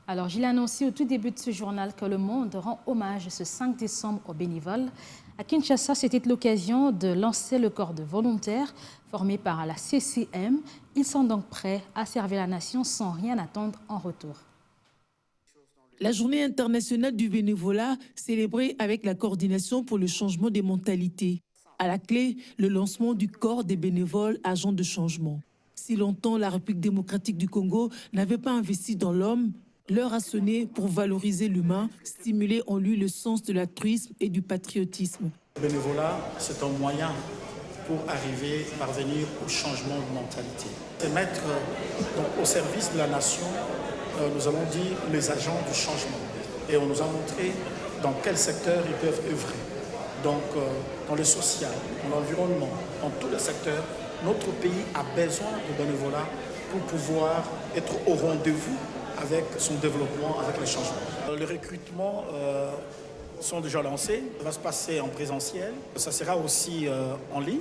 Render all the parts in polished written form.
Alors, j'ai annoncé au tout début de ce journal que le monde rend hommage ce 5 décembre aux bénévoles. À Kinshasa, c'était l'occasion de lancer le corps de volontaires formé par la CCM. Ils sont donc prêts à servir la nation sans rien attendre en retour. La journée internationale du bénévolat, célébrée avec la coordination pour le changement des mentalités. À la clé, le lancement du corps des bénévoles agents de changement. Si longtemps la République démocratique du Congo n'avait pas investi dans l'homme, l'heure a sonné pour valoriser l'humain, stimuler en lui le sens de l'altruisme et du patriotisme. Le bénévolat, c'est un moyen pour parvenir au changement de mentalité. C'est mettre donc, au service de la nation, nous allons dire, les agents du changement. Et on nous a montré dans quel secteur ils peuvent œuvrer. Donc, dans le social, dans l'environnement, dans tous les secteurs, notre pays a besoin de bénévolat pour pouvoir être au rendez-vous avec son développement, avec les changements. Les recrutements sont déjà lancés. Ça va se passer en présentiel. Ça sera aussi en ligne.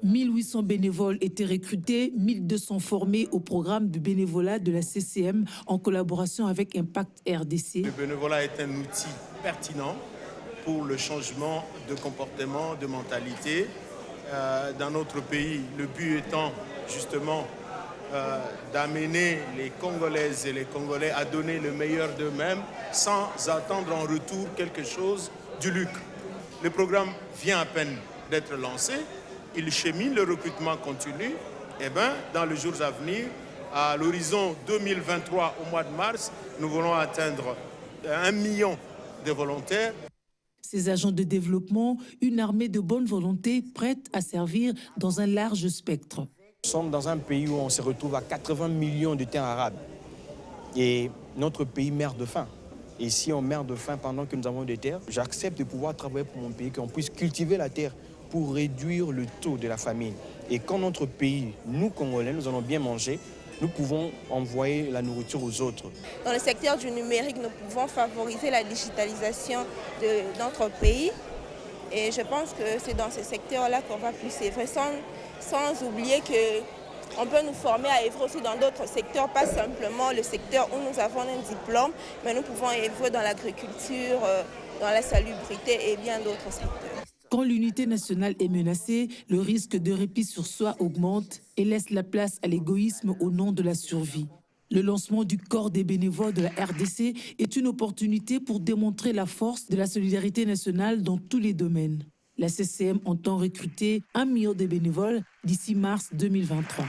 1800 bénévoles étaient recrutés, 1200 formés au programme du bénévolat de la CCM en collaboration avec Impact RDC. Le bénévolat est un outil pertinent pour le changement de comportement, de mentalité dans notre pays. Le but étant justement d'amener les Congolaises et les Congolais à donner le meilleur d'eux-mêmes sans attendre en retour quelque chose du lucre. Le programme vient à peine d'être lancé. Il chemine, le recrutement continue. Et dans les jours à venir, à l'horizon 2023, au mois de mars, nous voulons atteindre 1 million de volontaires. Ces agents de développement, une armée de bonne volonté prête à servir dans un large spectre. Nous sommes dans un pays où on se retrouve à 80 millions de terres arables. Et notre pays meurt de faim. Et si on meurt de faim pendant que nous avons des terres, j'accepte de pouvoir travailler pour mon pays, qu'on puisse cultiver la terre pour réduire le taux de la famine. Et quand notre pays, nous Congolais, nous allons bien manger, nous pouvons envoyer la nourriture aux autres. Dans le secteur du numérique, nous pouvons favoriser la digitalisation de notre pays. Et je pense que c'est dans ce secteur-là qu'on va plus œuvrer, sans oublier qu'on peut nous former à œuvrer aussi dans d'autres secteurs, pas simplement le secteur où nous avons un diplôme, mais nous pouvons œuvrer dans l'agriculture, dans la salubrité et bien d'autres secteurs. Quand l'unité nationale est menacée, le risque de repli sur soi augmente et laisse la place à l'égoïsme au nom de la survie. Le lancement du corps des bénévoles de la RDC est une opportunité pour démontrer la force de la solidarité nationale dans tous les domaines. La CCM entend recruter 1 million de bénévoles d'ici mars 2023.